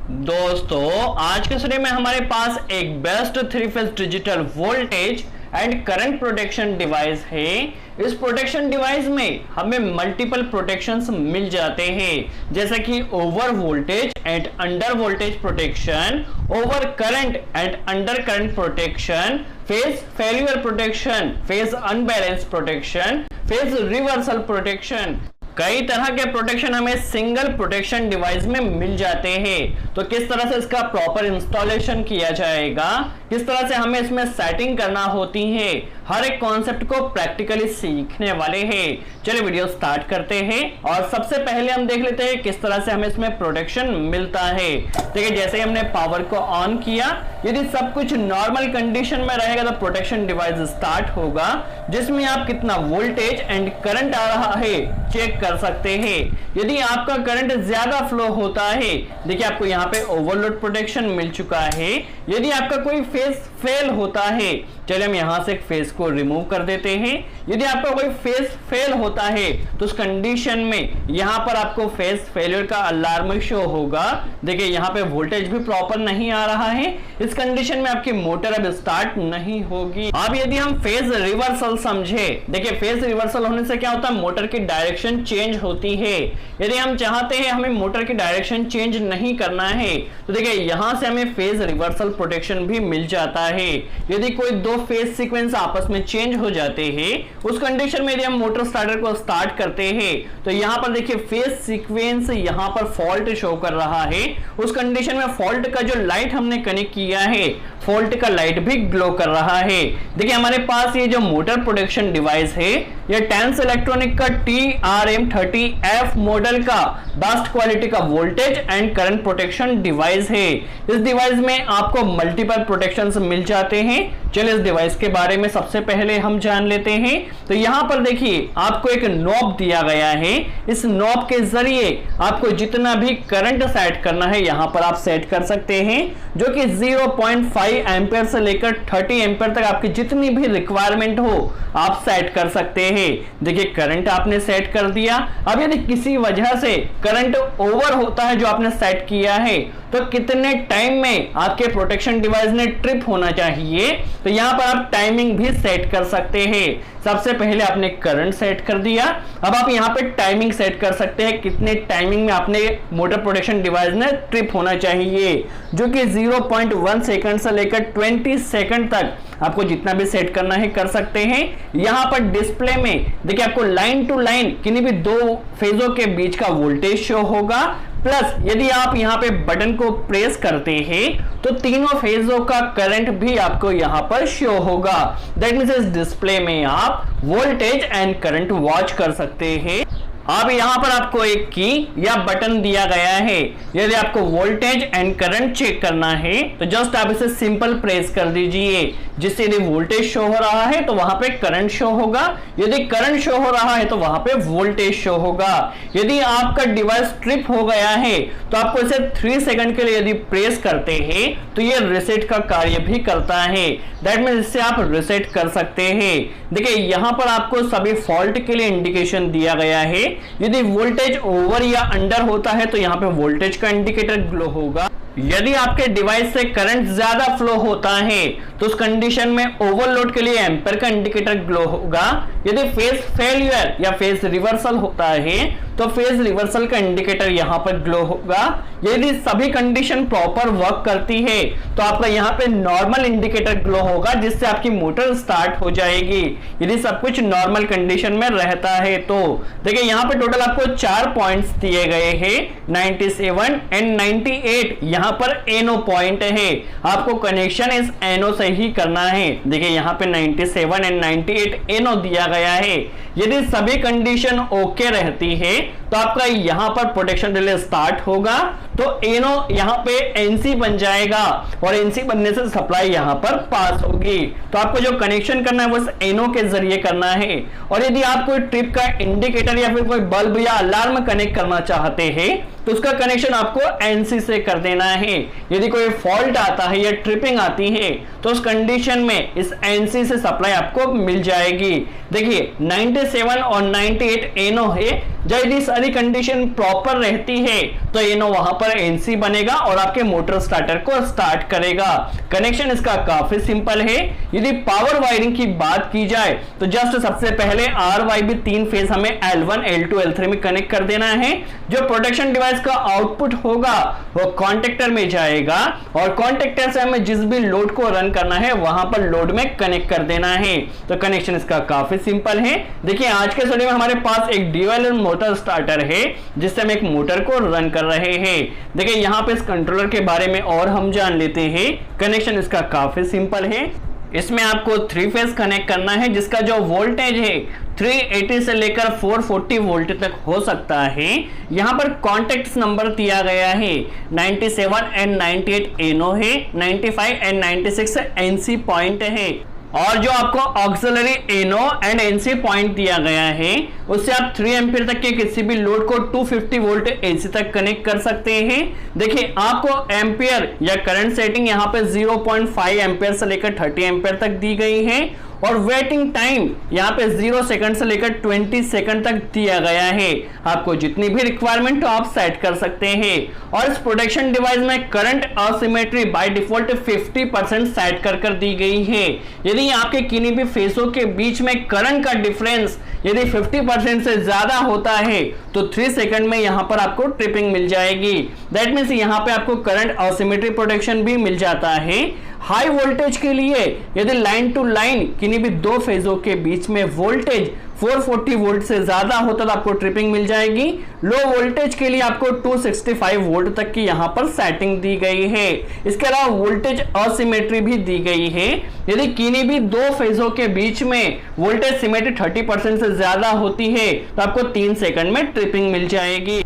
दोस्तों आज के स्टडी में हमारे पास एक best three phase digital voltage and current protection device है। इस प्रोटेक्शन डिवाइस में हमें मल्टीपल प्रोटेक्शंस मिल जाते हैं, जैसे कि over voltage and under voltage protection, over current and under current protection, phase failure protection, phase unbalance protection, phase reversal protection. कई तरह के प्रोटेक्शन हमें सिंगल प्रोटेक्शन डिवाइस में मिल जाते हैं। तो किस तरह से इसका प्रॉपर इंस्टॉलेशन किया जाएगा, किस तरह से हमें इसमें सेटिंग करना होती है, हर एक कॉन्सेप्ट को प्रैक्टिकली सीखने वाले हैं। चलिए वीडियो स्टार्ट करते हैं और सबसे पहले हम देख लेते हैं किस तरह से हमें इसमें प्रोटेक्शन मिलता है। देखिए जैसे ही हमने पावर को ऑन किया, यदि सब कुछ नॉर्मल कंडीशन में रहेगा तो प्रोटेक्शन डिवाइस स्टार्ट होगा, जिसमें आप कितना वोल्टेज एंड करंट आ रहा है चेक कर सकते हैं। यदि आपका करंट ज्यादा फ्लो होता है, देखिए आपको यहाँ पे ओवरलोड प्रोटेक्शन मिल चुका है। यदि आपका कोई फेज फेल होता है, चलिए हम यहां से एक फेज को रिमूव कर देते हैं। यदि आपका कोई फेज फेल होता है तो उस कंडीशन में यहां पर आपको फेज फेलियर का अलार्म शो होगा। देखिए यहां पे वोल्टेज भी प्रॉपर नहीं आ रहा है, इस कंडीशन में आपकी मोटर अब स्टार्ट नहीं होगी। अब यदि हम फेज रिवर्सल समझे, देखिए फेज रिवर्सल होने से क्या होता है, मोटर की डायरेक्शन चेंज होती है। यदि हम चाहते हैं हमें मोटर की डायरेक्शन चेंज नहीं करना है, तो देखिए यहां से हमें फेज रिवर्सल प्रोटेक्शन भी मिल जाता है। यदि कोई दो फेज सीक्वेंस आपस में चेंज हो जाते हैं, उस कंडीशन में यदि हम मोटर स्टार्टर को स्टार्ट करते हैं तो यहां पर देखिए फेज सीक्वेंस यहां पर फॉल्ट शो कर रहा है। उस कंडीशन में फॉल्ट का जो लाइट हमने कनेक्ट किया है, फॉल्ट का लाइट भी ग्लो कर रहा है। देखिए हमारे पास ये जो मोटर प्रोटेक्शन डिवाइस है, ये टेंस इलेक्ट्रॉनिक का TRM30F मॉडल का बेस्ट क्वालिटी का voltage and current protection device है। इस डिवाइस में आपको मल्टीपल प्रोटेक्शंस मिल जाते हैं। चलिए इस डिवाइस के बारे में सबसे पहले हम जान लेते हैं। तो यहां पर देखिए आपको एक नॉब दिया गया है। इस नॉब के जरिए आपको जितना भी करंट सेट करना है यहां पर आप सेट कर सकते हैं, जो कि 0.5 एम्पियर से लेकर 30 एम्पियर तक आपकी जितनी भी रिक्वायरमेंट हो आप सेट कर सकते हैं। देखिए करंट आपने सेट कर दिया। अब यदि किसी वजह से करंट ओवर होता है जो आपने सेट किया है, तो कितने टाइम में आपके प्रोटेक्शन डिवाइस ने ट्रिप होना चाहिए, तो यहां पर आप टाइमिंग भी सेट कर सकते हैं। सबसे पहले आपने करंट सेट कर दिया, अब आप यहां पे टाइमिंग सेट कर सकते हैं कितने टाइमिंग में आपने मोटर प्रोटेक्शन डिवाइस ने ट्रिप होना चाहिए, जो कि 0.1 सेकंड से लेकर 20 सेकंड तक आपको जितना भी सेट करना है कर सकते हैं। यहां पर डिस्प्ले में देखिए आपको लाइन टू लाइन किन्हीं भी दो फेजों के बीच का वोल्टेज शो होगा, प्लस यदि आप यहां पे बटन को प्रेस करते हैं तो तीनों फेजों का करंट भी आपको यहां पर शो होगा। दैट मींस इस डिस्प्ले में आप वोल्टेज एंड करंट वॉच कर सकते हैं। अब यहां पर आपको एक की या बटन दिया गया है। यदि आपको वोल्टेज एंड करंट चेक करना है तो जस्ट आप इसे सिंपल प्रेस कर दीजिए, जिससे यदि वोल्टेज शो हो रहा है तो वहां पे करंट शो होगा, यदि करंट शो हो रहा है तो वहां पे वोल्टेज शो होगा। यदि आपका डिवाइस ट्रिप हो गया है तो आपको इसे 3 सेकंड के लिए यदि प्रेस करते हैं तो ये रिसेट का कार्य भी करता है। दैट मींस इससे आप रिसेट कर सकते हैं। देखिए यहां पर आपको सभी फॉल्ट के लिए इंडिकेशन दिया गया है। यदि वोल्टेज ओवर या अंडर होता है तो यहां पे वोल्टेज का इंडिकेटर ग्लो होगा। यदि आपके डिवाइस से करंट ज्यादा फ्लो होता है तो उस कंडीशन में ओवरलोड के लिए एम्पर का इंडिकेटर ग्लो होगा। यदि फेज फेलियर या फेज रिवर्सल होता है तो फेज रिवर्सल का इंडिकेटर यहां पर ग्लो होगा। यदि सभी कंडीशन प्रॉपर वर्क करती है तो आपका यहां पे नॉर्मल इंडिकेटर ग्लो होगा, जिससे आपकी मोटर स्टार्ट हो जाएगी। यदि सब कुछ नॉर्मल कंडीशन में रहता है तो देखिए यहां पे टोटल आपको 4 पॉइंट्स दिए गए हैं, 97 एंड 98 यहां पर एनो पॉइंट है। आपको कनेक्शन इस एनो से ही करना है। देखिए यहां पे 97 एंड 98 एनो दिया गया है। यदि सभी कंडीशन ओके रहती है तो आपका यहां पर प्रोटेक्शन रिले स्टार्ट होगा, तो एनो यहां पे एनसी बन जाएगा और एनसी बनने से सप्लाई यहां पर पास होगी। तो आपको जो कनेक्शन करना है वो इस एनो के जरिए करना है। और यदि आप कोई ट्रिप का इंडिकेटर या फिर कोई बल्ब या अलार्म कनेक्ट करना चाहते हैं तो उसका कनेक्शन आपको एनसी से कर देना है। यदि कोई फॉल्ट आता है या ट्रिपिंग आती है तो उस कंडीशन में इस एनसी से सप्लाई आपको मिल जाएगी। देखिए 97 और 98 एनो है। यदि सारी कंडीशन प्रॉपर रहती है तो ये नो वहां पर एनसी बनेगा और आपके मोटर स्टार्टर को स्टार्ट करेगा। कनेक्शन इसका काफी सिंपल है। यदि पावर वायरिंग की बात की जाए तो जस्ट सबसे पहले RYB 3 फेज हमें L1 L2 L3 में कनेक्ट कर देना है। जो प्रोटेक्शन डिवाइस का आउटपुट होगा वो कॉन्टेक्टर में जाएगा और कॉन्टेक्टर से हमें जिस भी लोड को रन करना है वहां पर लोड में कनेक्ट कर देना है। तो कनेक्शन इसका काफी सिंपल है। देखिए आज के स्टडी में हमारे पास एक ड्यूअल मोटर स्टार्टर है जिससे हम एक मोटर को रन कर रहे हैं। देखिए यहाँ पे इस कंट्रोलर के बारे में और हम जान लेते हैं। कनेक्शन इसका काफी सिंपल है। इसमें आपको 3 फेज कनेक्ट करना है जिसका जो वोल्टेज है 380 से लेकर 440 वोल्ट तक हो सकता है। यहाँ पर कॉन्टेक्ट नंबर दिया गया है 97 एंड 98 एनो है, 95 एंड 96 एनसी पॉइंट है और जो आपको ऑक्सिलरी एनो एंड एनसी पॉइंट दिया गया है उससे आप 3 एम्पीयर तक के किसी भी लोड को 250 वोल्ट एसी तक कनेक्ट कर सकते हैं। देखिए आपको एम्पियर या करंट सेटिंग यहाँ पे 0.5 एम्पियर से लेकर 30 एम्पियर तक दी गई है और वेटिंग टाइम यहाँ पे 0 सेकंड से लेकर 20 सेकंड तक दिया गया है। आपको जितनी भी रिक्वायरमेंट हो आप सेट कर सकते हैं और इस प्रोटेक्शन डिवाइस में current asymmetry by default 50% set कर दी गई है। यदि आपके किन्हीं भी फेसों के बीच में करंट का डिफरेंस यदि 50% से ज्यादा होता है तो 3 सेकंड में यहां पर आपको ट्रिपिंग मिल जाएगी। दैट मींस यहां पे आपको करंट असिमेट्री प्रोटेक्शन भी मिल जाता है। हाई वोल्टेज के लिए यदि लाइन टू लाइन किन्हीं भी 2 फेजों के बीच में वोल्टेज 440 वोल्ट से ज्यादा होता तो आपको ट्रिपिंग मिल जाएगी। लो वोल्टेज के लिए आपको 265 वोल्ट तक की यहां पर सेटिंग दी गई है। इसके अलावा वोल्टेज असिमेट्री भी दी गई है। यदि किन्हीं भी 2 फेजों के बीच में वोल्टेज सिमेट्री 30% से ज्यादा होती है तो आपको 3 सेकंड में ट्रिपिंग मिल जाएगी।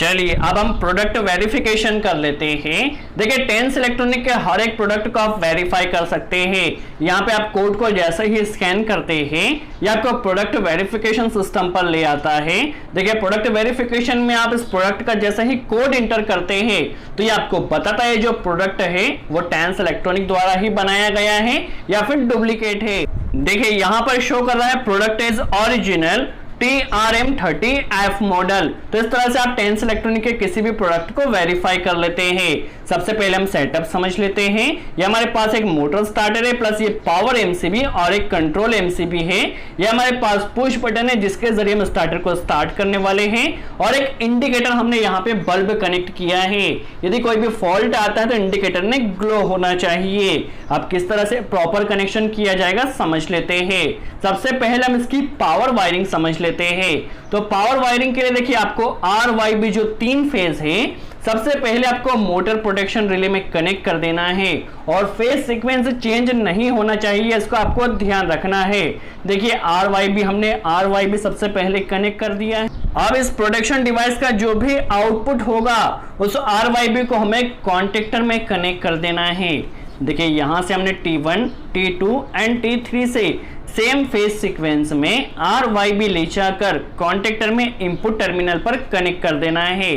चलिए अब हम प्रोडक्ट वेरिफिकेशन कर लेते हैं। देखिए टेंस इलेक्ट्रॉनिक के हर एक प्रोडक्ट को आप वेरीफाई कर सकते हैं। यहाँ पे आप कोड को जैसे ही स्कैन करते हैं ये आपको प्रोडक्ट वेरिफिकेशन सिस्टम पर ले आता है। देखिए प्रोडक्ट वेरिफिकेशन में आप इस प्रोडक्ट का जैसे ही कोड इंटर करते हैं तो ये आपको बताता है जो प्रोडक्ट है वो टेंस इलेक्ट्रॉनिक द्वारा ही बनाया गया है या फिर डुप्लीकेट है। देखिए यहाँ पर शो कर रहा है product is original TRM30F model. तो इस तरह से आप टेंस इलेक्ट्रॉनिक के किसी भी प्रोडक्ट को वेरीफाई कर लेते हैं। सबसे पहले हम सेटअप समझ लेते हैं। ये हमारे पास एक मोटर स्टार्टर है प्लस ये पावर एमसीबी और एक कंट्रोल एमसीबी है। ये हमारे पास पुश बटन है जिसके जरिए हम स्टार्टर को स्टार्ट करने वाले हैं और एक इंडिकेटर हमने यहाँ पे बल्ब कनेक्ट किया है। यदि कोई भी फॉल्ट आता है तो इंडिकेटर ने ग्लो होना चाहिए। अब किस तरह से प्रॉपर कनेक्शन किया जाएगा समझ लेते हैं। सबसे पहले हम इसकी पावर वायरिंग समझ लेते हैं। तो पावर वायरिंग के लिए देखिए आपको RYB जो 3 फेज है सबसे पहले आपको मोटर प्रोटेक्शन रिले में कनेक्ट कर देना है और फेज सीक्वेंस चेंज नहीं होना चाहिए, इसको आपको ध्यान रखना है। देखिए हमने RYB सबसे पहले कनेक्ट कर दिया है। अब इस प्रोटेक्शन डिवाइस का जो भी आउटपुट होगा उस RYB को हमें कॉन्टेक्टर में कनेक्ट कर देना है। देखिए यहां से हमने T1, T2 एंड T3 से सेम फेज सीक्वेंस में RYB ले जाकर कॉन्टेक्टर में इनपुट टर्मिनल पर कनेक्ट कर देना है।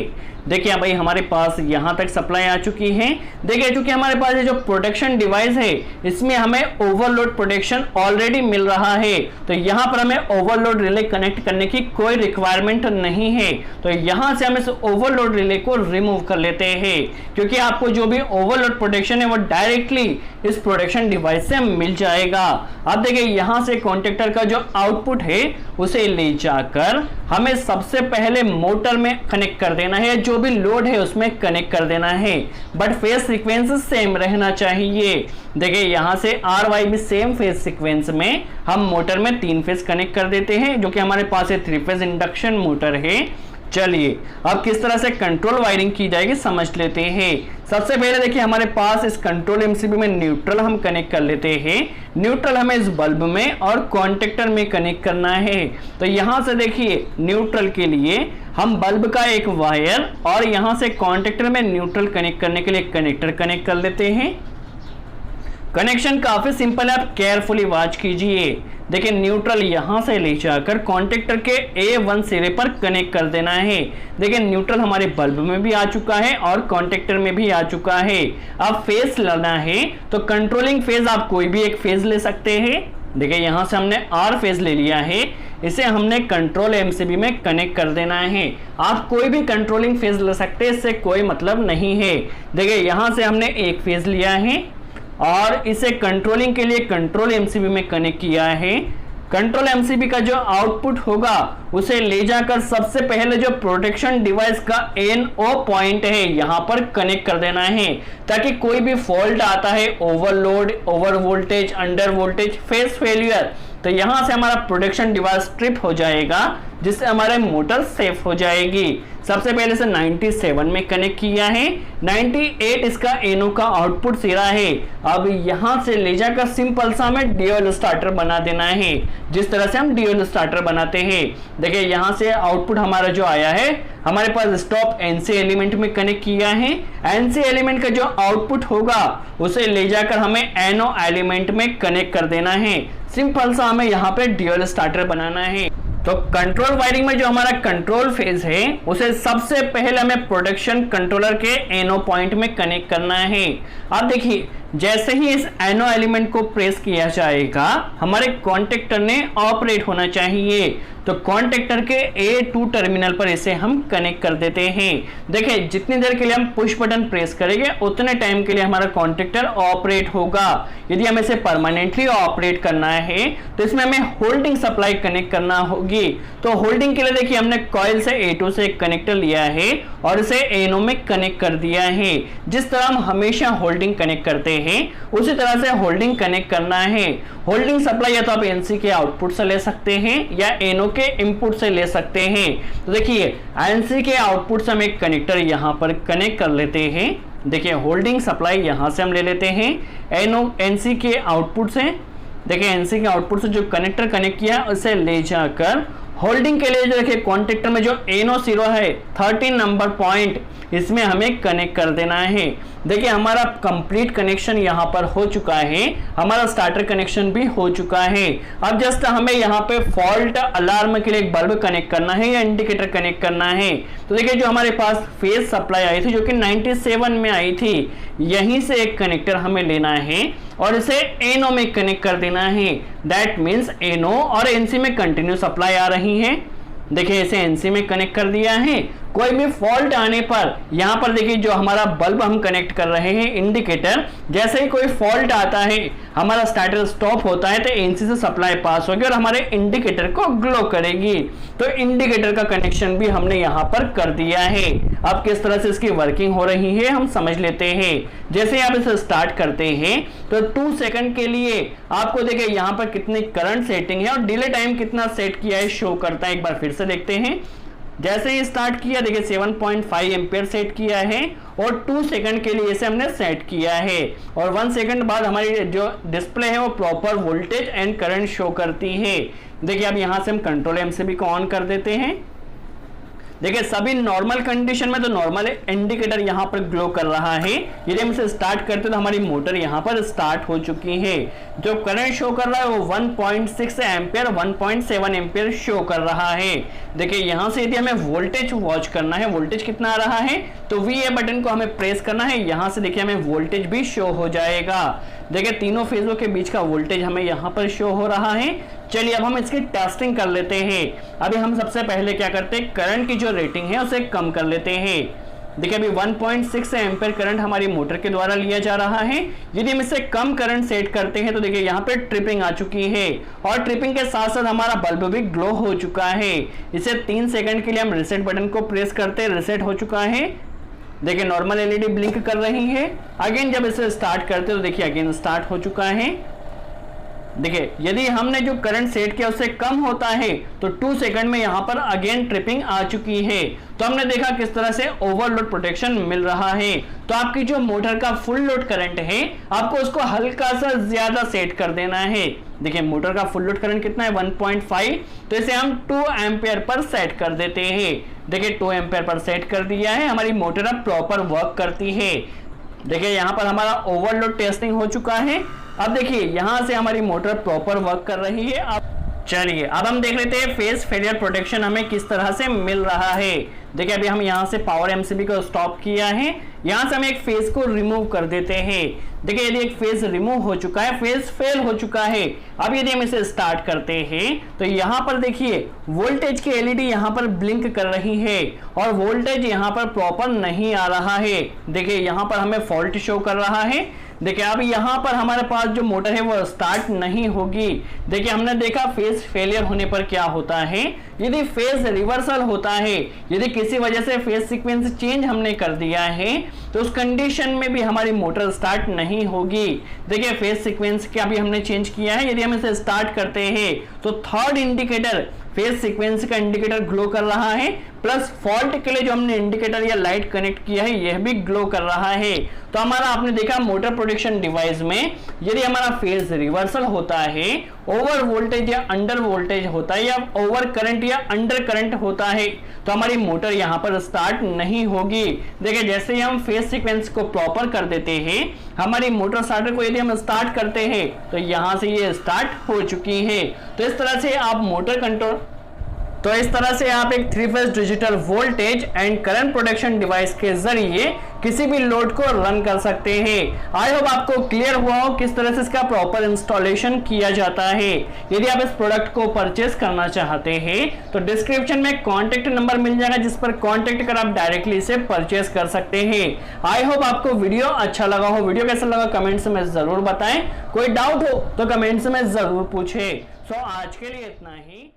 देखिए भाई हमारे पास यहाँ तक सप्लाई आ चुकी है। देखिए चूंकि हमारे पास ये जो प्रोटेक्शन डिवाइस है इसमें हमें ओवरलोड प्रोटेक्शन ऑलरेडी मिल रहा है तो यहाँ पर हमें ओवरलोड रिले कनेक्ट करने की कोई रिक्वायरमेंट नहीं है। तो यहाँ से हम इस ओवरलोड रिले को रिमूव कर लेते हैं क्योंकि आपको जो भी ओवरलोड प्रोटेक्शन है वो डायरेक्टली इस प्रोटेक्शन डिवाइस से मिल जाएगा। अब देखिए यहाँ से कॉन्टेक्टर का जो आउटपुट है उसे ले जाकर हमें सबसे पहले मोटर में कनेक्ट कर देना है। जो भी लोड है उसमें कनेक्ट कर देना है बट फेज सीक्वेंस सेम रहना चाहिए। देखिए यहां से RYB सेम फेज सीक्वेंस में हम मोटर में 3 फेज कनेक्ट कर देते हैं जो कि हमारे पास 3 फेज इंडक्शन मोटर है। चलिए अब किस तरह से कंट्रोल वायरिंग की जाएगी समझ लेते हैं। सबसे पहले देखिए हमारे पास इस कंट्रोल एमसीबी में न्यूट्रल हम कनेक्ट कर लेते हैं। न्यूट्रल हमें इस बल्ब में और कॉन्टेक्टर में कनेक्ट करना है। तो यहां से देखिए न्यूट्रल के लिए हम बल्ब का एक वायर और यहां से कॉन्टेक्टर में न्यूट्रल कनेक्ट करने के लिए कनेक्टर कनेक्ट कर लेते हैं। कनेक्शन काफी सिंपल है, आप केयरफुली वॉच कीजिए। देखिए न्यूट्रल यहां से ले जाकर कॉन्टेक्टर के A1 सिरे पर कनेक्ट कर देना है। देखिए न्यूट्रल हमारे बल्ब में भी आ चुका है और कॉन्टेक्टर में भी आ चुका है। अब फेज लेना है तो कंट्रोलिंग फेज आप कोई भी एक फेज ले सकते हैं। देखिए यहां से हमने R फेज ले लिया है। इसे हमने कंट्रोल एमसीबी में कनेक्ट कर देना है। आप कोई भी कंट्रोलिंग फेज ले सकते हैं, इससे कोई मतलब नहीं है। देखिए यहां से हमने एक फेज लिया है और इसे कंट्रोलिंग के लिए कंट्रोल एमसीबी में कनेक्ट किया है। कंट्रोल एमसीबी का जो आउटपुट होगा उसे ले जाकर सबसे पहले जो प्रोटेक्शन डिवाइस का NO पॉइंट है यहां पर कनेक्ट कर देना है, ताकि कोई भी फॉल्ट आता है, overload, over voltage, under voltage, phase failure, तो यहां से हमारा प्रोटेक्शन डिवाइस ट्रिप हो जाएगा, जिससे हमारे मोटर सेफ हो जाएगी। सबसे पहले से 97 में कनेक्ट किया है, 98 इसका NO का आउटपुट सिरा है। अब यहां से ले जाकर सिंपल सा हमें ड्यूअल स्टार्टर बना देना है, जिस तरह से हम ड्यूअल स्टार्टर बनाते हैं। देखिए यहां से आउटपुट हमारा जो आया है, हमारे पास स्टॉप NC एलिमेंट में कनेक्ट किया है। NC एलिमेंट का जो आउटपुट होगा उसे ले जाकर हमें NO एलिमेंट में कनेक्ट कर देना है। सिंपल सा हमें यहाँ पे ड्यूअल स्टार्टर बनाना है। तो कंट्रोल वायरिंग में जो हमारा कंट्रोल फेज है उसे सबसे पहले हमें प्रोटेक्शन कंट्रोलर के NO पॉइंट में कनेक्ट करना है। अब देखिए जैसे ही इस NO एलिमेंट को प्रेस किया जाएगा हमारे कॉन्टेक्टर ने ऑपरेट होना चाहिए। तो कॉन्टेक्टर के A2 टर्मिनल पर इसे हम कनेक्ट कर देते हैं। देखिए जितनी देर के लिए हम पुश बटन प्रेस करेंगे उतने टाइम के लिए हमारा कॉन्टेक्टर ऑपरेट होगा। यदि हमें इसे परमानेंटली ऑपरेट करना है तो इसमें हमें होल्डिंग सप्लाई कनेक्ट करना होगी। तो होल्डिंग के लिए देखिए हमने कॉइल से A2 से एक कनेक्टर लिया है और इसे NO में कनेक्ट कर दिया है। जिस तरह हम हमेशा होल्डिंग कनेक्ट करते हैं उसी तरह से होल्डिंग कनेक्ट करना है। होल्डिंग सप्लाई या तो आप NC के आउटपुट से ले सकते हैं या NO के इनपुट से ले सकते हैं। तो देखिए NC के आउटपुट से हम एक कनेक्टर यहां पर कनेक्ट कर लेते हैं। देखिए होल्डिंग सप्लाई यहां से हम ले लेते हैं NC के आउटपुट से। देखिए NC के आउटपुट से जो कनेक्टर कनेक्ट किया उसे ले जाकर होल्डिंग के लिए जो देखिए कॉन्टेक्टर में जो NO जीरो है 13 नंबर पॉइंट, इसमें हमें कनेक्ट कर देना है। देखिए हमारा कंप्लीट कनेक्शन यहाँ पर हो चुका है, हमारा स्टार्टर कनेक्शन भी हो चुका है। अब जस्ट हमें यहाँ पे फॉल्ट अलार्म के लिए एक बल्ब कनेक्ट करना है या इंडिकेटर कनेक्ट करना है। तो देखिए जो हमारे पास फेज सप्लाई आई थी जो कि 97 में आई थी, यहीं से एक कनेक्टर हमें लेना है और इसे NO में कनेक्ट कर देना है। दैट मीन्स NO और NC में कंटिन्यू सप्लाई आ रही है। देखिए इसे NC में कनेक्ट कर दिया है। कोई भी फॉल्ट आने पर यहाँ पर देखिए जो हमारा बल्ब हम कनेक्ट कर रहे हैं इंडिकेटर, जैसे ही कोई फॉल्ट आता है हमारा स्टार्टर स्टॉप होता है तो NC से सप्लाई पास होगी और हमारे इंडिकेटर को ग्लो करेगी। तो इंडिकेटर का कनेक्शन भी हमने यहाँ पर कर दिया है। अब किस तरह से इसकी वर्किंग हो रही है हम समझ लेते हैं। जैसे आप इसे स्टार्ट करते हैं तो 2 सेकंड के लिए आपको देखिए यहाँ पर कितनी करंट सेटिंग है और डिले टाइम कितना सेट किया है शो करता है। एक बार फिर से देखते हैं। जैसे ही स्टार्ट किया देखिए 7.5 एम्पियर सेट किया है और 2 सेकंड के लिए इसे हमने सेट किया है और 1 सेकंड बाद हमारी जो डिस्प्ले है वो proper voltage and current show करती है। देखिए अब यहां से हम कंट्रोल एमसीबी को ऑन कर देते हैं। देखिए सभी नॉर्मल कंडीशन में तो नॉर्मल इंडिकेटर यहां पर ग्लो कर रहा है। यदि हम इसे स्टार्ट करते तो हमारी मोटर यहां पर स्टार्ट हो चुकी है। जो करंट शो कर रहा है वो 1.6 एम्पियर 1.7 एम्पियर शो कर रहा है। देखिए यहां से यदि हमें वोल्टेज वॉच करना है, वोल्टेज कितना आ रहा है, तो VA बटन को हमें प्रेस करना है। यहां से देखिए हमें वोल्टेज भी शो हो जाएगा। देखिए तीनों फेजों के बीच का वोल्टेज हमें यहां पर शो हो रहा है। चलिए अब हम इसकी टेस्टिंग कर लेते हैं। अभी हम सबसे पहले क्या करते हैं, करंट की जो रेटिंग है उसे कम कर लेते हैं। देखिए अभी 1.6 एम्पियर करंट हमारी मोटर के द्वारा लिया जा रहा है। यदि हम इससे कम करंट सेट करते हैं तो देखिए यहाँ पे ट्रिपिंग आ चुकी है और ट्रिपिंग के साथ साथ हमारा बल्ब भी ग्लो हो चुका है। इसे 3 सेकंड के लिए हम रिसेट बटन को प्रेस करते हैं, रिसेट हो चुका है। देखिए नॉर्मल एलईडी ब्लिंक कर रही है। अगेन जब इसे स्टार्ट करते तो देखिए अगेन स्टार्ट हो चुका है। देखिए यदि हमने जो करंट सेट किया उससे कम होता है तो 2 सेकंड में यहां पर अगेन ट्रिपिंग आ चुकी है। तो हमने देखा किस तरह से ओवरलोड प्रोटेक्शन मिल रहा है। तो आपकी जो मोटर का फुल लोड करंट है आपको उसको हल्का सा ज्यादा सेट कर देना है। देखिए मोटर का फुल लोड करंट कितना है 1.5, तो इसे हम 2 एम्पियर पर सेट कर देते हैं। देखिए 2 एम्पियर पर सेट कर दिया है। हमारी मोटर अब प्रॉपर वर्क करती है। देखिए यहाँ पर हमारा ओवरलोड टेस्टिंग हो चुका है। अब देखिए यहां से हमारी मोटर प्रॉपर वर्क कर रही है। अब चलिए अब हम देख लेते हैं फेज फेलियर प्रोटेक्शन हमें किस तरह से मिल रहा है। देखिए अभी हम यहां से पावर एमसीबी को स्टॉप किया है। यहां से हम एक फेज को रिमूव कर देते हैं। देखिए यदि एक फेज रिमूव हो चुका है, फेज फेल हो चुका है, अब यदि हम इसे स्टार्ट करते हैं तो यहां पर देखिए वोल्टेज की एलईडी यहां पर ब्लिंक कर रही है और वोल्टेज यहां पर प्रॉपर नहीं आ रहा है। देखिए यहां पर हमें फॉल्ट शो कर रहा है। देखिए अब यहां पर हमारे पास जो मोटर है वो स्टार्ट नहीं होगी। देखिए हमने देखा फेज फेलियर होने पर क्या होता है, यदि फेज रिवर्सल होता है, यदि किसी वजह से फेज सीक्वेंस चेंज हमने कर दिया है तो उस कंडीशन में भी हमारी मोटर स्टार्ट नहीं होगी। देखिए फेज सीक्वेंस क्या भी हमने चेंज किया है, यदि हम इसे स्टार्ट करते हैं तो थर्ड इंडिकेटर फेज सीक्वेंस का इंडिकेटर ग्लो कर रहा है, प्लस फॉल्ट के लिए जो हमने इंडिकेटर या लाइट कनेक्ट किया है यह भी ग्लो कर रहा है। तो हमारा आपने देखा मोटर प्रोटेक्शन डिवाइस में यदि हमारा फेज रिवर्सल होता है, ओवर वोल्टेज या अंडर वोल्टेज होता है, या ओवर करंट या अंडर करंट होता है, तो हमारी मोटर यहां पर स्टार्ट नहीं होगी। देखिए जैसे ही हम फेज सीक्वेंस को प्रॉपर कर देते हैं, हमारी मोटर स्टार्टर को यदि हम स्टार्ट करते हैं तो यहां से ये स्टार्ट हो चुकी है। तो इस तरह से आप मोटर कंट्रोल एक 3 phase digital voltage and current protection device के जरिए किसी भी लोड को रन कर सकते हैं। आई होप आपको क्लियर हुआ हो किस तरह से इसका प्रॉपर इंस्टॉलेशन किया जाता है। यदि आप इस प्रोडक्ट को परचेस करना चाहते हैं तो डिस्क्रिप्शन में कॉन्टेक्ट नंबर मिल जाएगा, जिस पर कॉन्टेक्ट कर आप डायरेक्टली इसे परचेस कर सकते हैं। आई होप आपको वीडियो अच्छा लगा हो। वीडियो कैसा लगा कमेंट्स में जरूर बताएं, कोई डाउट हो तो कमेंट्स में जरूर पूछे। सो आज के लिए इतना ही।